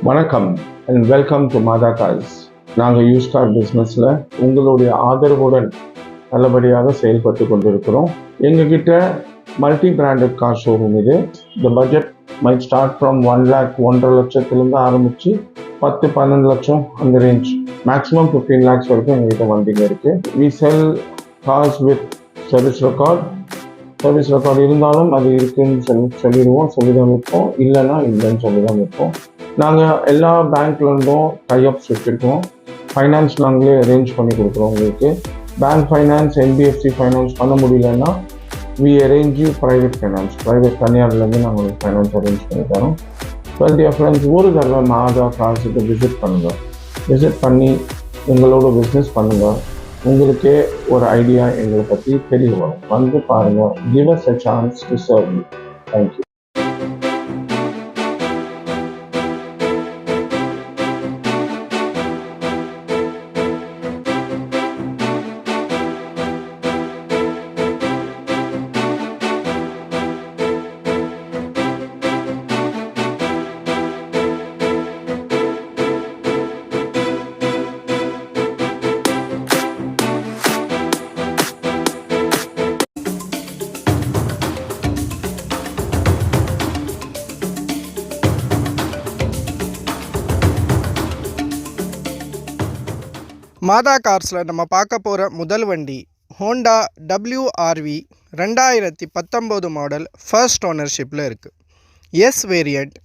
வணக்கம் and welcome to Mata cars. நாங்கள் use car பிஸ்னஸில் உங்களுடைய ஆதரவுடன் நல்லபடியாக செயல்பட்டு கொண்டிருக்கிறோம். எங்ககிட்ட மல்டி பிராண்டட் கார் ஷோரூம் இது. இந்த budget might start from 1 lakh 1.5 லட்சத்துலேருந்து ஆரம்பித்து 10-12 லட்சம் அந்த ரேஞ்ச், மேக்ஸிமம் 15 lakhs வரைக்கும் எங்ககிட்ட வண்டிங்க இருக்குது. We sell cars with service record இருந்தாலும் அது இருக்குன்னு சொல்லிடுவோம், சொல்லிதான் விற்போம். இல்லைன்னா இல்லைன்னு சொல்லிதான் விற்போம். நாங்கள் எல்லா பேங்க்லேருந்தும் டைஅப்ஸ் வச்சுருக்கோம். ஃபைனான்ஸ் நாங்களே அரேஞ்ச் பண்ணி கொடுக்குறோம். உங்களுக்கு பேங்க் ஃபைனான்ஸ், என்பிஎஃப்சி ஃபைனான்ஸ் பண்ண முடியலன்னா வி அரேஞ்ச் யூ ப்ரைவேட் தனியார்லேருந்து நாங்கள் உங்களுக்கு ஃபைனான்ஸ் அரேஞ்ச் பண்ணி தரோம். வெல் டியர் ஃப்ரெண்ட்ஸ், ஒரு தடவை மாதா கார்ஸுக்கு விசிட் பண்ணுங்கள். விசிட் பண்ணி எங்களோட பிஸ்னஸ் பண்ணுங்கள். உங்களுக்கே ஒரு ஐடியா எங்களை பற்றி தெரிய வரும். வந்து பாருங்கள். Give us a chance to serve you. Thank you. மாதா கார்ஸில் நம்ம பார்க்க போகிற முதல் வண்டி ஹோண்டா WRV 2019 மாடல் ஃபர்ஸ்ட் ஓனர்ஷிப்பில் இருக்குது. S variant.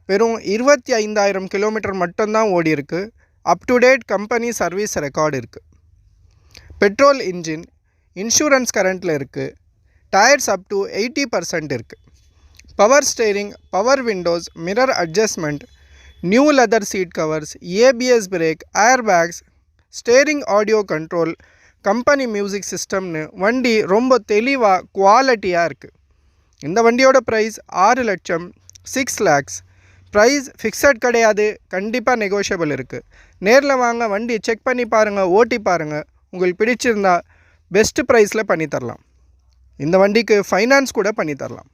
வெறும் 25,000 கிலோமீட்டர் மட்டும்தான் ஓடி இருக்குது. Up to date company service record இருக்குது. பெட்ரோல் இன்ஜின், இன்சூரன்ஸ் கரண்ட்டில் இருக்குது. டயர்ஸ் அப் டு 80% இருக்குது. Power steering, power windows, mirror adjustment, new leather seat covers, ABS brake, air bags, steering audio control, company music சிஸ்டம்னு வண்டி ரொம்ப தெளிவாக குவாலிட்டியாக இருக்குது. இந்த வண்டியோட ப்ரைஸ் 6 லட்சம், 6 lakhs. ப்ரைஸ் ஃபிக்ஸட் கிடையாது, கண்டிப்பாக நெகோஷியபிள் இருக்குது. நேரில் வாங்க, வண்டி செக் பண்ணி பாருங்கள், ஓட்டி பாருங்கள். உங்களுக்கு பிடிச்சிருந்தா பெஸ்ட்டு ப்ரைஸில் பண்ணித்தரலாம். இந்த வண்டிக்கு ஃபைனான்ஸ் கூட பண்ணித்தரலாம்.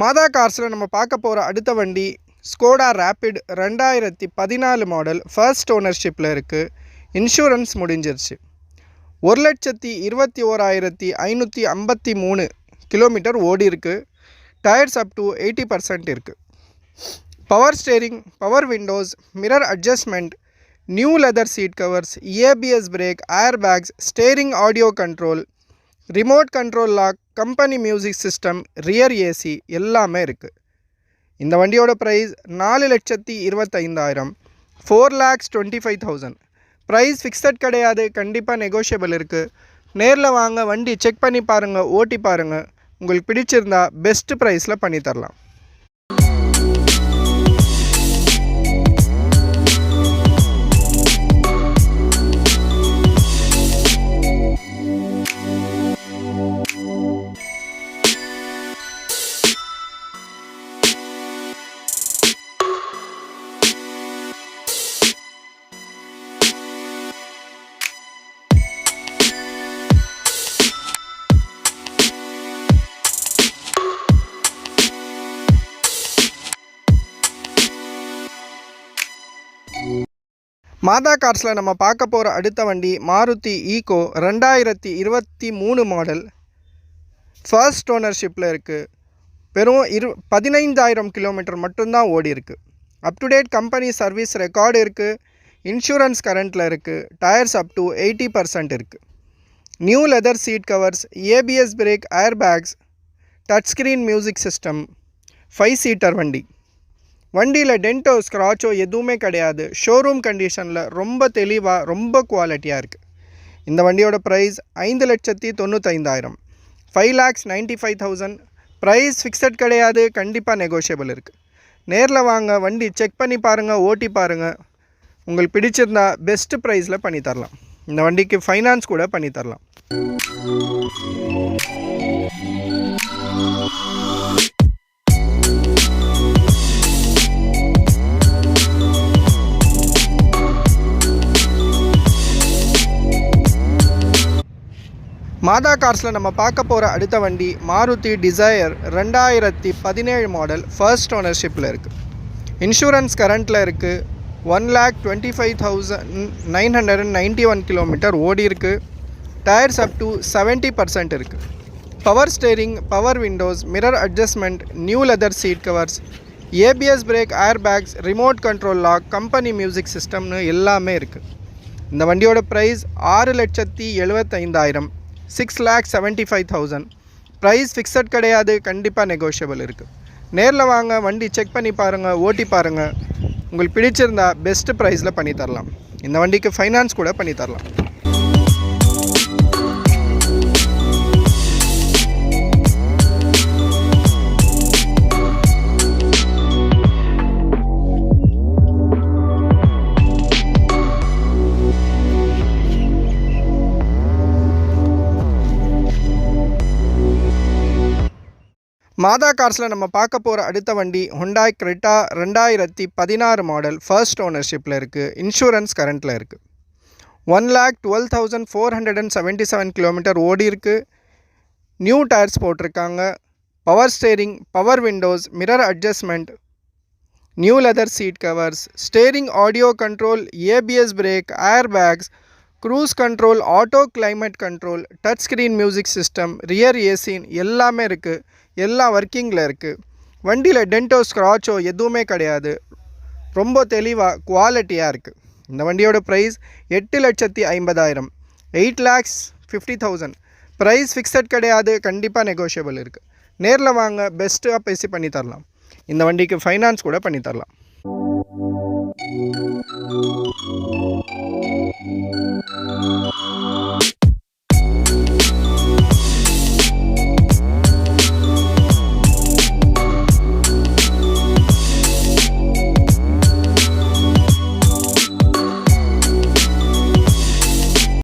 மாதா கார்ஸில் நம்ம பார்க்க போகிற அடுத்த வண்டி ஸ்கோடா ரேபிட் 2014 மாடல் ஃபர்ஸ்ட் ஓனர்ஷிப்பில் இருக்குது. இன்சூரன்ஸ் முடிஞ்சிருச்சு. 1,21,553 கிலோமீட்டர் ஓடி இருக்குது. டயர்ஸ் அப் டு 80% இருக்குது. Power steering, power windows, mirror adjustment, new leather seat covers, ABS brake, air bags, steering audio control, remote control lock, company music system, rear AC எல்லாமே இருக்குது. இந்த வண்டியோட ப்ரைஸ் 4,25,000, 4,25,000. ப்ரைஸ் ஃபிக்ஸட் கிடையாது, கண்டிப்பாக negotiable இருக்குது. நேரில் வாங்க, வண்டி செக் பண்ணி பாருங்கள், ஓட்டி பாருங்கள். உங்களுக்கு பிடிச்சிருந்தா பெஸ்ட்டு ப்ரைஸில் பண்ணித்தரலாம். மாதா கார்ஸில் நம்ம பார்க்க போகிற அடுத்த வண்டி மாருதி ஈகோ 2023 மாடல் ஃபர்ஸ்ட் ஓனர்ஷிப்பில் இருக்குது. வெறும் 15,000 கிலோமீட்டர் மட்டும்தான் ஓடி இருக்குது. Up to date company service record இருக்குது. இன்சூரன்ஸ் கரண்ட்டில் இருக்குது. டயர்ஸ் அப் டு 80% இருக்குது. New leather seat covers, ABS brake, air bags, touch screen music system, 5 seater வண்டி. வண்டியில் டென்ட்டோ ஸ்க்ராச்சோ எதுவுமே கிடையாது. ஷோரூம் கண்டிஷனில் ரொம்ப தெளிவாக, ரொம்ப குவாலிட்டியாக இருக்குது. இந்த வண்டியோட ப்ரைஸ் 5,95,000, 5,95,000. ப்ரைஸ் ஃபிக்ஸட் கிடையாது, கண்டிப்பாக நெகோஷியபிள் இருக்குது. நேரில் வாங்க, வண்டி செக் பண்ணி பாருங்கள், ஓட்டி பாருங்கள். உங்களுக்கு பிடிச்சிருந்தா பெஸ்ட்டு ப்ரைஸில் பண்ணித்தரலாம். இந்த வண்டிக்கு ஃபைனான்ஸ் கூட பண்ணித்தரலாம். மாதா கார்ஸில் நம்ம பார்க்க போகிற அடுத்த வண்டி மாருதி டிசையர் 2017 மாடல் ஃபர்ஸ்ட் ஓனர்ஷிப்பில் இருக்குது. இன்சூரன்ஸ் கரண்ட்டில் இருக்குது. 1,25,991 கிலோமீட்டர் ஓடி இருக்குது. டயர்ஸ் அப் டு 70% இருக்குது. Power steering, power windows, mirror adjustment, new leather seat covers, ABS brake, air bags, remote control lock, company music சிஸ்டம்னு எல்லாமே இருக்குது. இந்த வண்டியோட ப்ரைஸ் 6,75,000, 6,75,000. ப்ரைஸ் ஃபிக்ஸட் கிடையாது, கண்டிப்பாக நெகோஷியபிள் இருக்குது. நேரில் வாங்க, வண்டி செக் பண்ணி பாருங்கள், ஓட்டி பாருங்கள். உங்களுக்கு பிடிச்சிருந்தா பெஸ்ட்டு ப்ரைஸில் பண்ணி தரலாம். இந்த வண்டிக்கு ஃபைனான்ஸ் கூட பண்ணி தரலாம். மாதா கார்ஸில் நம்ம பார்க்க போகிற அடுத்த வண்டி ஹுண்டாய் கிரெட்டா 2016 மாடல் ஃபர்ஸ்ட் ஓனர்ஷிப்பில் இருக்குது. இன்சூரன்ஸ் கரண்ட்டில் இருக்குது. 1,12,477 கிலோமீட்டர் ஓடி இருக்குது. நியூ டயர்ஸ் போட்டிருக்காங்க. Power steering, power windows, mirror adjustment, new leather seat covers, steering audio control, ABS brake, air bags, cruise control, auto climate control, touch screen music system, rear ஏசின் எல்லாமே இருக்குது. எல்லாம் ஒர்க்கிங்கில் இருக்குது. வண்டியில் டென்ட்டோ ஸ்க்ராச்சோ எதுவுமே கிடையாது. ரொம்ப தெளிவாக குவாலிட்டியாக இருக்குது. இந்த வண்டியோட ப்ரைஸ் 8,50,000, 8,50,000. ப்ரைஸ் ஃபிக்ஸட் கிடையாது, கண்டிப்பாக நெகோஷியபிள் இருக்குது. நேரில் வாங்க, பெஸ்ட்டாக பேசி பண்ணி தரலாம். இந்த வண்டிக்கு ஃபைனான்ஸ் கூட பண்ணி தரலாம்.